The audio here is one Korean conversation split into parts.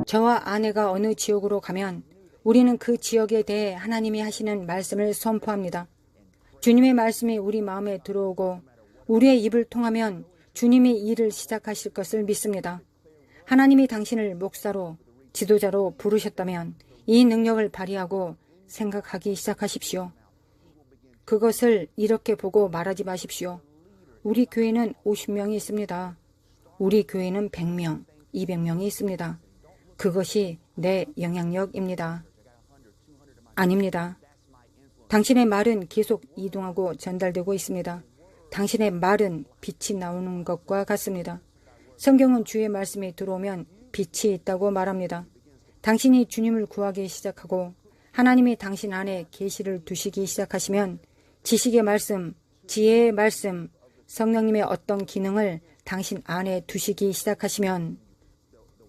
저와 아내가 어느 지역으로 가면 우리는 그 지역에 대해 하나님이 하시는 말씀을 선포합니다. 주님의 말씀이 우리 마음에 들어오고 우리의 입을 통하면 주님이 일을 시작하실 것을 믿습니다. 하나님이 당신을 목사로, 지도자로 부르셨다면 이 능력을 발휘하고 생각하기 시작하십시오. 그것을 이렇게 보고 말하지 마십시오. 우리 교회는 50명이 있습니다. 우리 교회는 100명, 200명이 있습니다. 그것이 내 영향력입니다. 아닙니다. 당신의 말은 계속 이동하고 전달되고 있습니다. 당신의 말은 빛이 나오는 것과 같습니다. 성경은 주의 말씀이 들어오면 빛이 있다고 말합니다. 당신이 주님을 구하기 시작하고 하나님이 당신 안에 계시를 두시기 시작하시면 지식의 말씀, 지혜의 말씀, 성령님의 어떤 기능을 당신 안에 두시기 시작하시면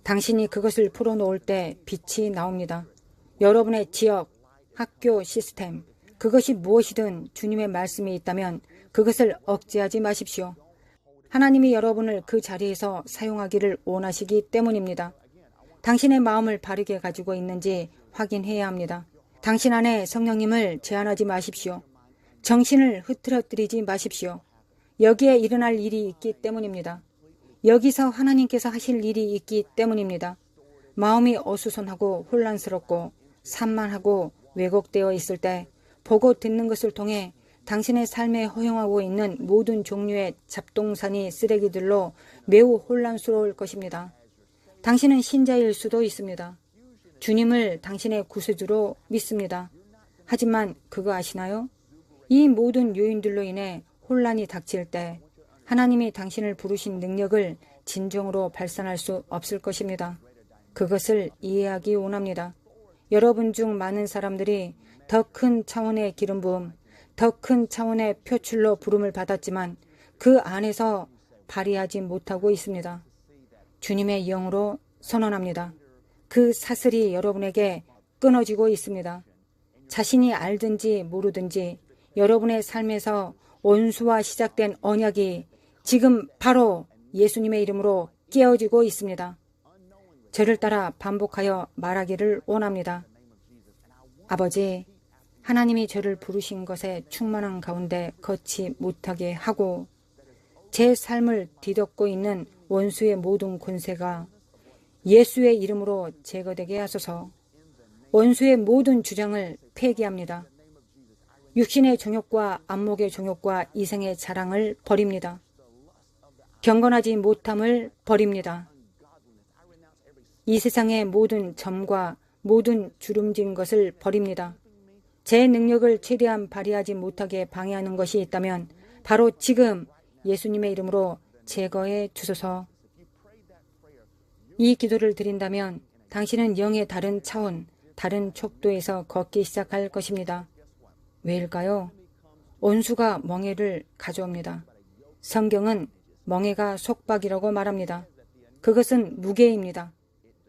당신이 그것을 풀어놓을 때 빛이 나옵니다. 여러분의 지역, 학교 시스템, 그것이 무엇이든 주님의 말씀이 있다면 그것을 억제하지 마십시오. 하나님이 여러분을 그 자리에서 사용하기를 원하시기 때문입니다. 당신의 마음을 바르게 가지고 있는지 확인해야 합니다. 당신 안에 성령님을 제한하지 마십시오. 정신을 흐트러뜨리지 마십시오. 여기에 일어날 일이 있기 때문입니다. 여기서 하나님께서 하실 일이 있기 때문입니다. 마음이 어수선하고 혼란스럽고 산만하고 왜곡되어 있을 때 보고 듣는 것을 통해 당신의 삶에 허용하고 있는 모든 종류의 잡동사니 쓰레기들로 매우 혼란스러울 것입니다. 당신은 신자일 수도 있습니다. 주님을 당신의 구세주로 믿습니다. 하지만 그거 아시나요? 이 모든 요인들로 인해 혼란이 닥칠 때 하나님이 당신을 부르신 능력을 진정으로 발산할 수 없을 것입니다. 그것을 이해하기 원합니다. 여러분 중 많은 사람들이 더 큰 차원의 기름 부음, 더 큰 차원의 표출로 부름을 받았지만 그 안에서 발휘하지 못하고 있습니다. 주님의 영으로 선언합니다. 그 사슬이 여러분에게 끊어지고 있습니다. 자신이 알든지 모르든지 여러분의 삶에서 원수와 시작된 언약이 지금 바로 예수님의 이름으로 깨어지고 있습니다. 저를 따라 반복하여 말하기를 원합니다. 아버지, 하나님이 저를 부르신 것에 충만한 가운데 걷지 못하게 하고 제 삶을 뒤덮고 있는 원수의 모든 권세가 예수의 이름으로 제거되게 하소서. 원수의 모든 주장을 폐기합니다. 육신의 정욕과 안목의 정욕과 이생의 자랑을 버립니다. 경건하지 못함을 버립니다. 이 세상의 모든 점과 모든 주름진 것을 버립니다. 제 능력을 최대한 발휘하지 못하게 방해하는 것이 있다면 바로 지금 예수님의 이름으로 제거해 주소서. 이 기도를 드린다면 당신은 영의 다른 차원, 다른 척도에서 걷기 시작할 것입니다. 왜일까요? 원수가 멍에를 가져옵니다. 성경은 멍에가 속박이라고 말합니다. 그것은 무게입니다.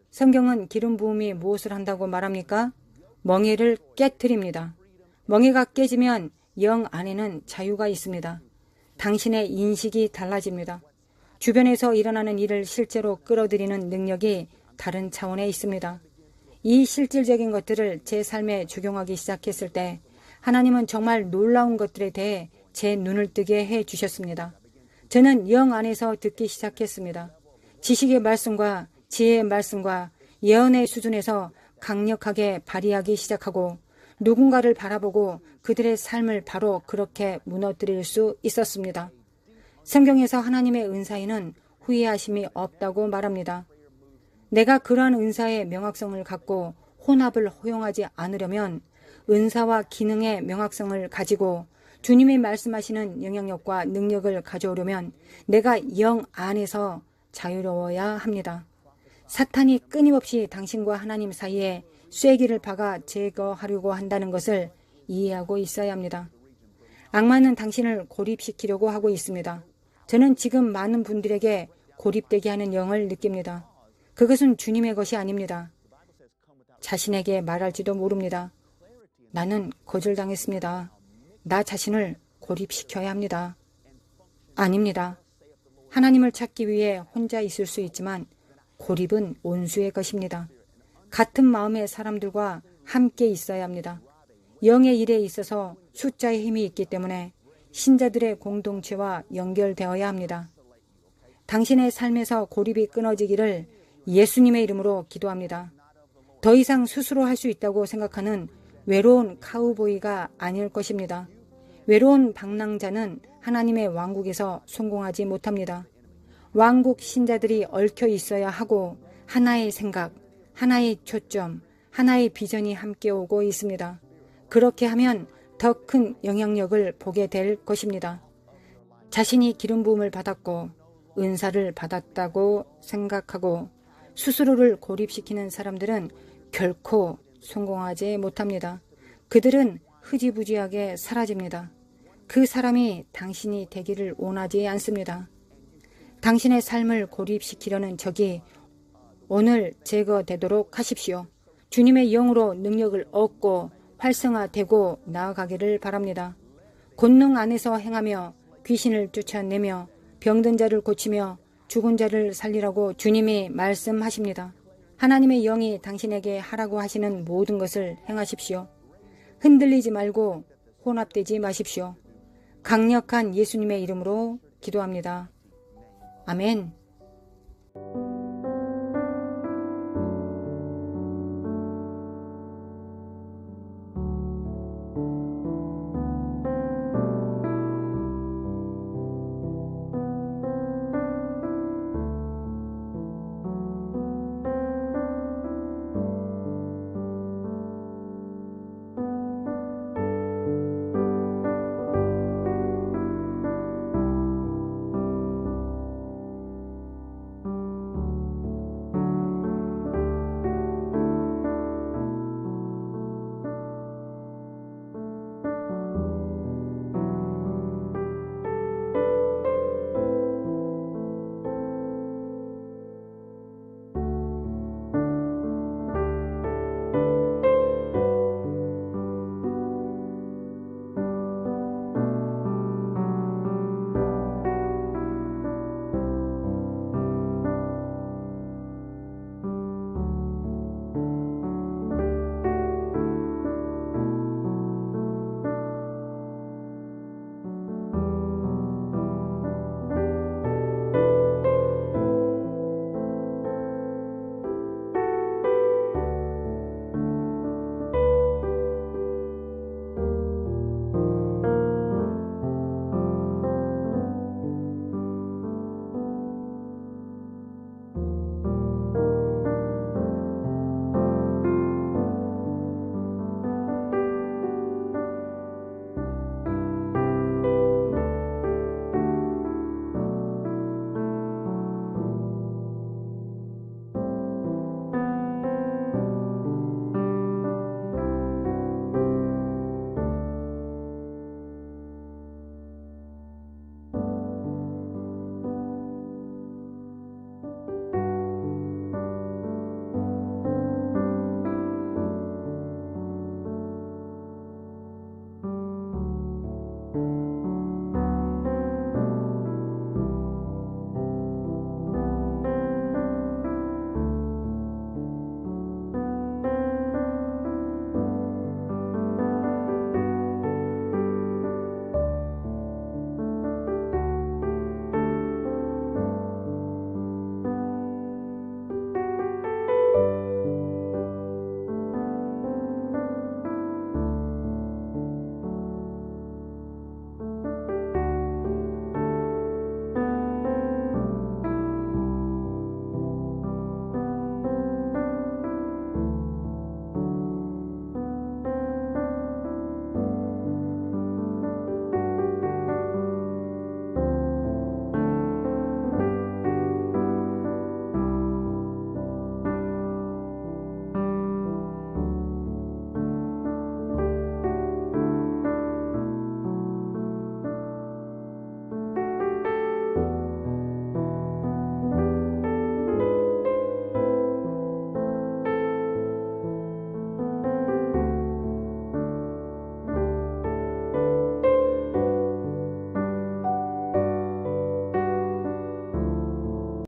성경은 기름 부음이 무엇을 한다고 말합니까? 멍에를 깨트립니다. 멍에가 깨지면 영 안에는 자유가 있습니다. 당신의 인식이 달라집니다. 주변에서 일어나는 일을 실제로 끌어들이는 능력이 다른 차원에 있습니다. 이 실질적인 것들을 제 삶에 적용하기 시작했을 때 하나님은 정말 놀라운 것들에 대해 제 눈을 뜨게 해 주셨습니다. 저는 영 안에서 듣기 시작했습니다. 지식의 말씀과 지혜의 말씀과 예언의 수준에서 강력하게 발휘하기 시작하고 누군가를 바라보고 그들의 삶을 바로 그렇게 무너뜨릴 수 있었습니다. 성경에서 하나님의 은사에는 후회하심이 없다고 말합니다. 내가 그러한 은사의 명확성을 갖고 혼합을 허용하지 않으려면 은사와 기능의 명확성을 가지고 주님이 말씀하시는 영향력과 능력을 가져오려면 내가 영 안에서 자유로워야 합니다. 사탄이 끊임없이 당신과 하나님 사이에 쐐기를 박아 제거하려고 한다는 것을 이해하고 있어야 합니다. 악마는 당신을 고립시키려고 하고 있습니다. 저는 지금 많은 분들에게 고립되게 하는 영을 느낍니다. 그것은 주님의 것이 아닙니다. 자신에게 말할지도 모릅니다. 나는 거절당했습니다. 나 자신을 고립시켜야 합니다. 아닙니다. 하나님을 찾기 위해 혼자 있을 수 있지만 고립은 원수의 것입니다. 같은 마음의 사람들과 함께 있어야 합니다. 영의 일에 있어서 숫자의 힘이 있기 때문에 신자들의 공동체와 연결되어야 합니다. 당신의 삶에서 고립이 끊어지기를 예수님의 이름으로 기도합니다. 더 이상 스스로 할 수 있다고 생각하는 외로운 카우보이가 아닐 것입니다. 외로운 방랑자는 하나님의 왕국에서 성공하지 못합니다. 왕국 신자들이 얽혀 있어야 하고 하나의 생각, 하나의 초점, 하나의 비전이 함께 오고 있습니다. 그렇게 하면 더 큰 영향력을 보게 될 것입니다. 자신이 기름 부음을 받았고 은사를 받았다고 생각하고 스스로를 고립시키는 사람들은 결코 성공하지 못합니다. 그들은 흐지부지하게 사라집니다. 그 사람이 당신이 되기를 원하지 않습니다. 당신의 삶을 고립시키려는 적이 오늘 제거되도록 하십시오. 주님의 영으로 능력을 얻고 활성화되고 나아가기를 바랍니다. 권능 안에서 행하며 귀신을 쫓아내며 병든 자를 고치며 죽은 자를 살리라고 주님이 말씀하십니다. 하나님의 영이 당신에게 하라고 하시는 모든 것을 행하십시오. 흔들리지 말고 혼합되지 마십시오. 강력한 예수님의 이름으로 기도합니다. 아멘.